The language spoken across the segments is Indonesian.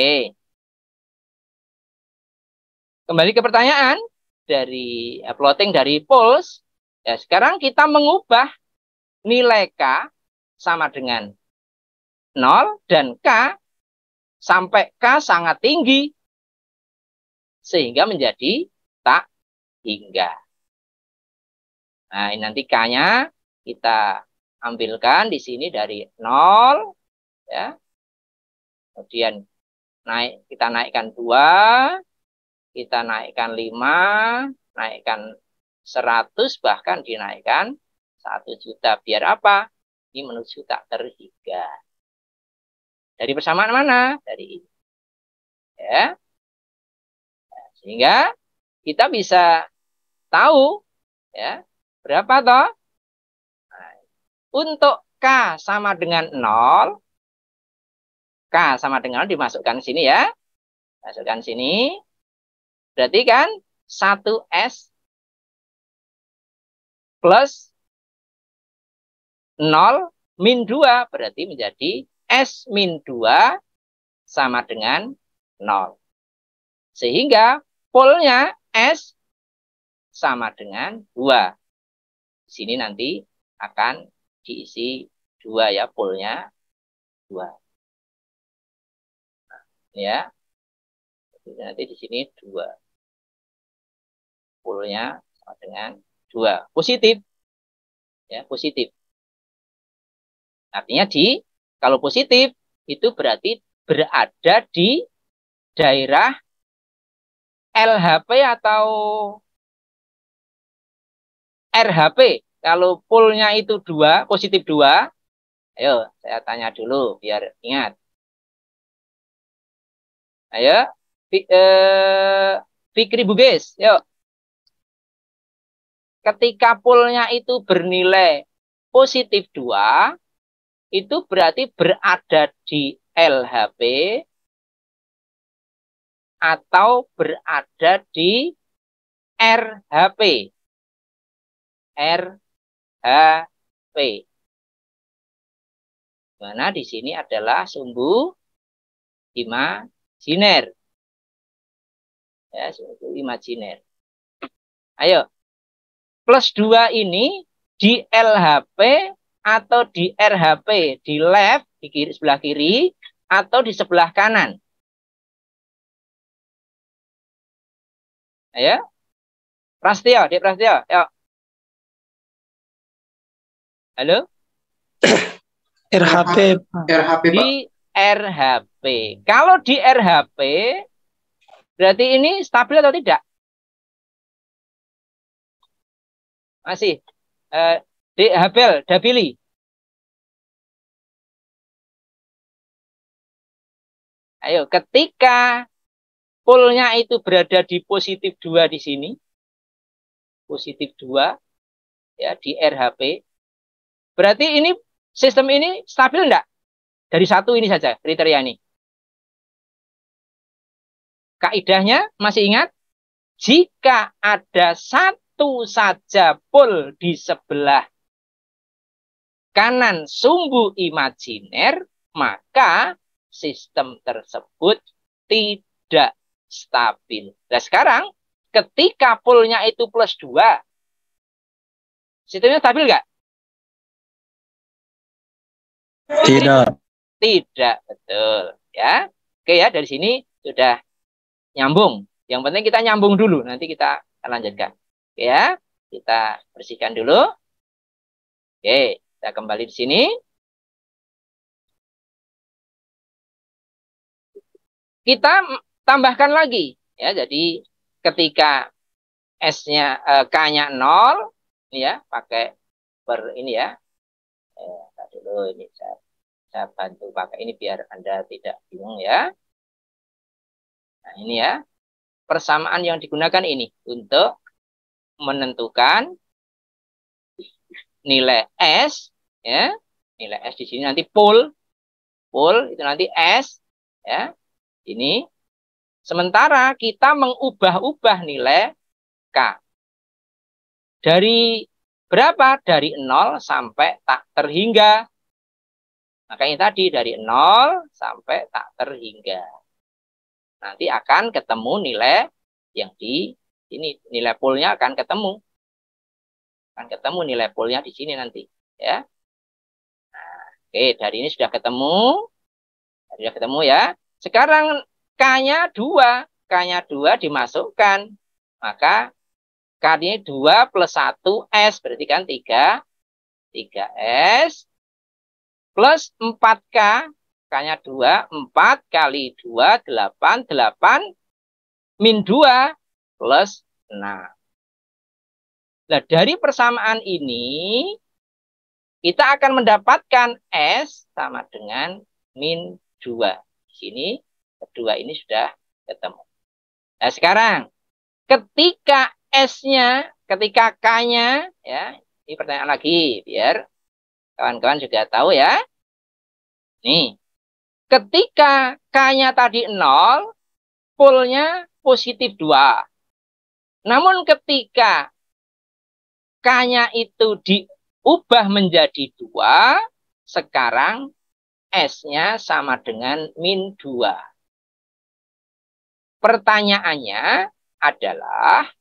Oke. Kembali ke pertanyaan dari plotting dari Puls. Ya, sekarang kita mengubah nilai K sama dengan 0 dan K sampai K sangat tinggi sehingga menjadi tak hingga. Nah, ini nanti K-nya kita ambilkan di sini dari 0 ya. Kemudian kita naikkan 2, kita naikkan 5, naikkan 100, bahkan dinaikkan 1 juta. Biar apa? Ini menuju tak terhingga. Dari persamaan mana? Dari ini. Ya. Sehingga kita bisa tahu ya, berapa toh? Nah, untuk K sama dengan 0, K sama dengan 0 dimasukkan sini ya. Masukkan sini. Berarti kan 1S plus 0 min 2 berarti menjadi S min 2 sama dengan 0. Sehingga polnya S sama dengan 2. Di sini nanti akan diisi 2 ya, polnya 2. Nah, ya. Nanti di sini 2. Polnya sama dengan 2. Positif. Ya, positif. Artinya kalau positif itu berarti berada di daerah LHP atau RHP. Kalau polnya itu 2, positif 2. Ayo, saya tanya dulu biar ingat. Ayo, Fikri Bugis, yuk. Ketika polnya itu bernilai positif 2, itu berarti berada di LHP atau berada di RHP. RHP. Mana di sini adalah sumbu imajiner. Ya, sumbu imajiner. Ayo. Plus 2 ini di LHP atau di RHP, di left, di kiri, sebelah kiri, atau di sebelah kanan. Ayo. Prastio, Dik Prastio, yuk. Halo? RHP. RHP, Pak. Di RHP. Kalau di RHP, berarti ini stabil atau tidak? Masih. Dik Habel, Dabili. Ayo, ketika polnya itu berada di positif 2 di sini, positif 2, ya, di RHP, berarti ini sistem ini stabil enggak? Dari 1 ini saja kriteria ini. Kaidahnya masih ingat? Jika ada satu saja pol di sebelah kanan sumbu imajiner, maka sistem tersebut tidak stabil. Nah sekarang, ketika polnya itu plus 2, sistemnya stabil nggak? Tidak. Tidak, betul. Ya. Oke ya, dari sini sudah nyambung. Yang penting kita nyambung dulu, nanti kita lanjutkan. Oke ya, kita bersihkan dulu. Oke, kita kembali di sini. Kita tambahkan lagi. Ya, jadi ketika S-nya, K-nya 0, ini ya, pakai ini ya. Dulu ini saya bantu pakai ini biar Anda tidak bingung ya. Nah, ini ya. Persamaan yang digunakan ini untuk menentukan nilai S ya. Nilai S di sini nanti pol itu nanti S ya. Ini sementara kita mengubah-ubah nilai K. Dari berapa? Dari 0 sampai tak terhingga. Makanya tadi dari 0 sampai tak terhingga. nanti akan ketemu nilai yang di sini. Nilai polnya akan ketemu. Akan ketemu nilai polnya di sini nanti. Ya. Nah, oke, dari ini sudah ketemu. Sudah ketemu ya. Sekarang K-nya 2. K-nya 2 dimasukkan. Maka K-nya 2 plus 1 S. Berarti kan 3 S. Plus 4K. K-nya 2. 4 kali 2, 8. 8 min 2 plus 6. Nah, dari persamaan ini, kita akan mendapatkan S sama dengan min 2. Di sini, kedua ini sudah ketemu. Nah, sekarang, ketika S-nya, ketika K-nya, ya, ini pertanyaan lagi, biar kawan-kawan juga tahu ya. Nih, ketika K-nya tadi 0, polnya positif 2. Namun ketika K-nya itu diubah menjadi 2, sekarang S-nya sama dengan min 2. Pertanyaannya adalah,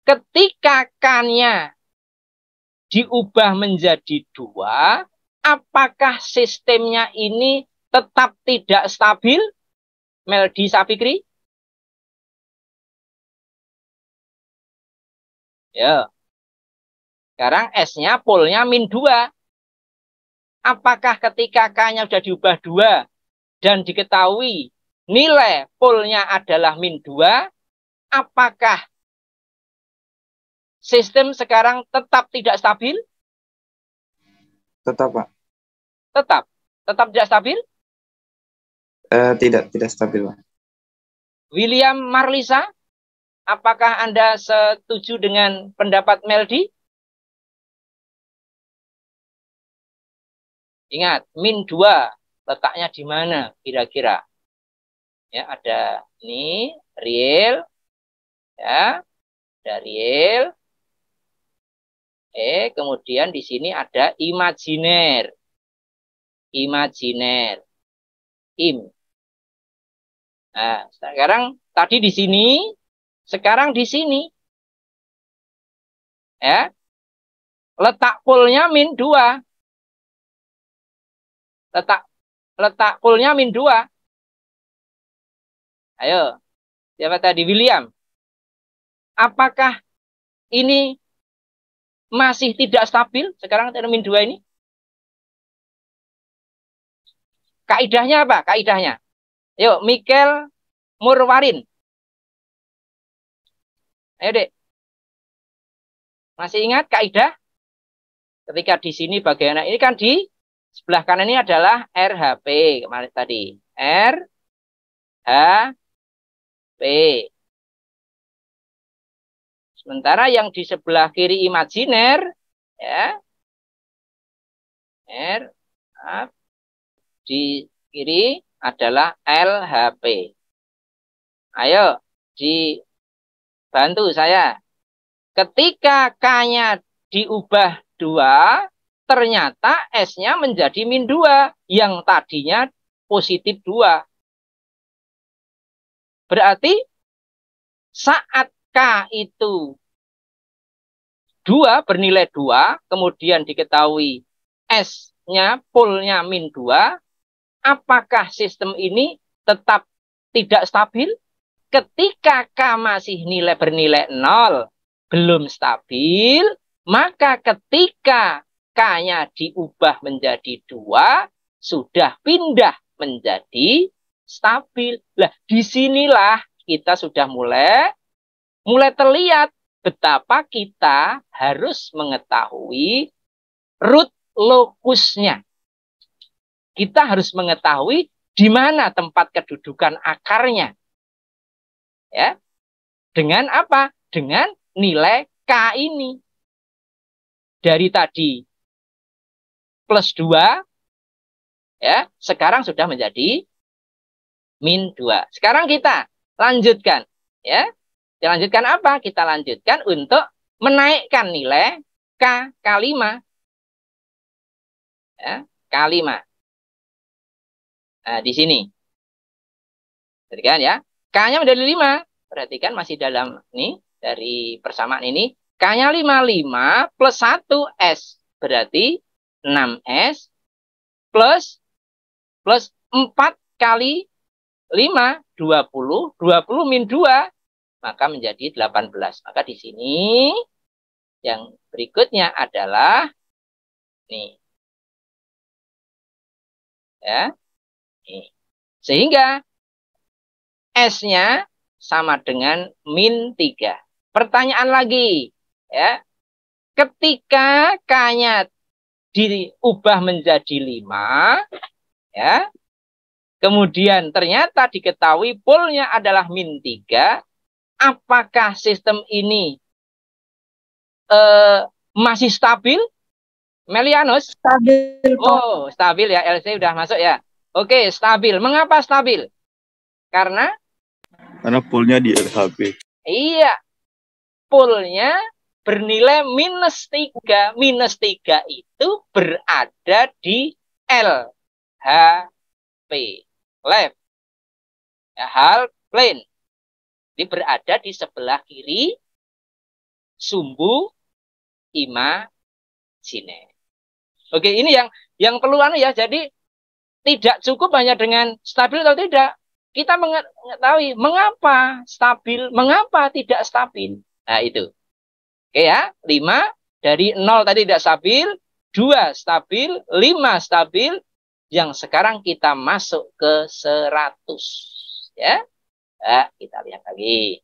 ketika K-nya diubah menjadi 2, apakah sistemnya ini tetap tidak stabil? Meldi Sapikri? Ya. Sekarang S-nya polnya min 2. Apakah ketika K-nya sudah diubah 2 dan diketahui nilai polnya adalah min 2, apakah sistem sekarang tetap tidak stabil? Tetap, Pak. Tetap. Tetap tidak stabil? Tidak stabil, Pak. William Marlisa, apakah Anda setuju dengan pendapat Meldi? Ingat, min 2 letaknya di mana kira-kira? Ya, ada ini real, ya, ada real. Kemudian di sini ada imajiner, im. Nah, sekarang tadi di sini, sekarang di sini, ya, letak polnya min 2. Letak polnya min 2. Ayo, siapa tadi? William. Apakah ini masih tidak stabil sekarang min 2 ini? Kaidahnya apa? Kaidahnya. Yuk, Mikel Murwarin. Ayo, Dek. Masih ingat kaidah? Ketika di sini bagian ini kan di sebelah kanan ini adalah RHP kemarin tadi. RHP. Sementara yang di sebelah kiri imajiner, ya, di kiri adalah LHP. Ayo, dibantu saya. Ketika K-nya diubah 2, ternyata S-nya menjadi min 2, yang tadinya positif 2. Berarti saat K itu 2, bernilai 2, kemudian diketahui S-nya, polnya min 2, apakah sistem ini tetap tidak stabil? Ketika K masih bernilai 0, belum stabil, maka ketika K-nya diubah menjadi 2, sudah pindah menjadi stabil. Nah, disinilah kita sudah mulai terlihat betapa kita harus mengetahui root locusnya. Kita harus mengetahui di mana tempat kedudukan akarnya. Ya. Dengan apa? Dengan nilai K ini. Dari tadi plus 2, ya, sekarang sudah menjadi min 2. Sekarang kita lanjutkan. Ya. Kita lanjutkan apa? Kita lanjutkan untuk menaikkan nilai K5. Ya, K5. Nah, di sini. Jadi kan ya, K-nya menjadi 5. Perhatikan masih dalam ini, dari persamaan ini. K-nya 5. 5 plus 1 S. Berarti 6S plus 4 kali 5, 20. 20 min 2, maka menjadi 18. Maka di sini yang berikutnya adalah nih. Ya. Nih. Sehingga S-nya sama dengan min 3. Pertanyaan lagi, ya. Ketika K-nya diubah menjadi 5, ya. Kemudian ternyata diketahui polnya adalah min 3. Apakah sistem ini masih stabil? Melianus? Stabil, Pak. Oh, stabil ya. LC udah masuk ya. Oke, stabil. Mengapa stabil? Karena polnya di LHP. iya, polnya bernilai minus 3. Minus 3 itu berada di LHP. Left. Ya, half plane. Jadi berada di sebelah kiri sumbu imajiner. Oke, ini yang perlu ya. Jadi tidak cukup hanya dengan stabil atau tidak. Kita mengetahui mengapa stabil, mengapa tidak stabil. Nah, itu. Oke ya, 5 dari 0 tadi tidak stabil, 2 stabil, 5 stabil, yang sekarang kita masuk ke 100. Ya. Nah, kita lihat lagi.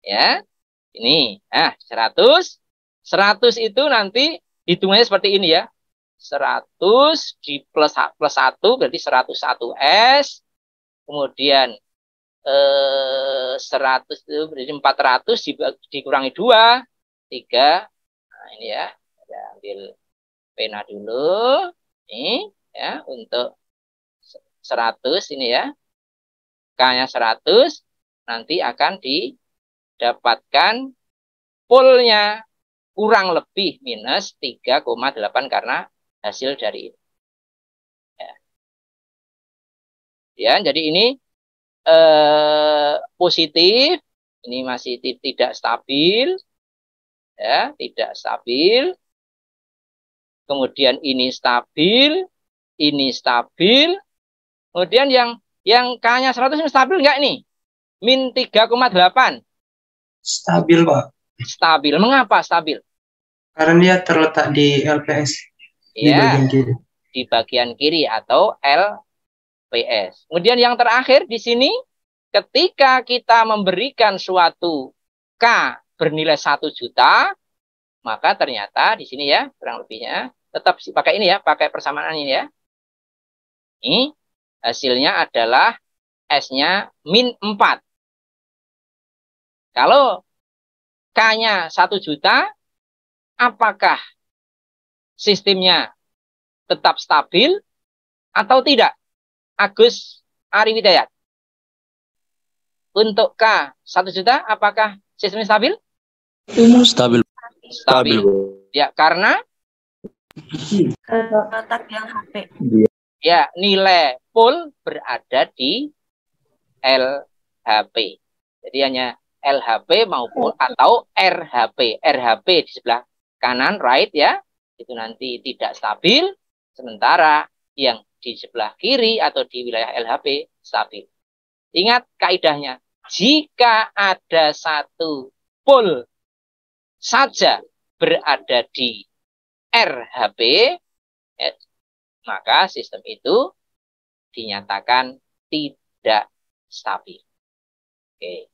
Ya. Ini. Nah, 100. 100 itu nanti hitungannya seperti ini ya. 100 di plus 1 berarti 101 S. Kemudian 100 itu berarti 400 dikurangi 2, 3. Nah, ini ya. Saya ambil pena dulu. Ini ya, untuk 100 ini ya. K-nya 100 nanti akan didapatkan polnya kurang lebih minus 3,8 karena hasil dari ini. Ya, jadi ini positif, ini masih tidak stabil, ya, tidak stabil. Kemudian ini stabil, ini stabil. Kemudian yang K-nya 100 ini stabil nggak nih? Min 3,8. Stabil, Pak. Stabil. Mengapa stabil? Karena dia terletak di LPS. Di Ya, bagian kiri. di bagian kiri atau LPS. Kemudian yang terakhir di sini, ketika kita memberikan suatu K bernilai 1 juta, maka ternyata di sini ya, kurang lebihnya, tetap pakai ini ya, pakai persamaan ini ya. Ini hasilnya adalah S-nya min 4. Kalau K-nya 1 juta, apakah sistemnya tetap stabil atau tidak? Agus Ariwidayat. Untuk K 1 juta, apakah sistemnya stabil? Stabil. Stabil. Ya, karena Letak yang HP. ya nilai pol berada di LHP. Jadi hanya LHP maupun atau RHP. RHP di sebelah kanan, right ya. Itu nanti tidak stabil. Sementara yang di sebelah kiri atau di wilayah LHP stabil. Ingat kaidahnya. Jika ada satu pol saja berada di RHP, maka sistem itu dinyatakan tidak stabil. Oke.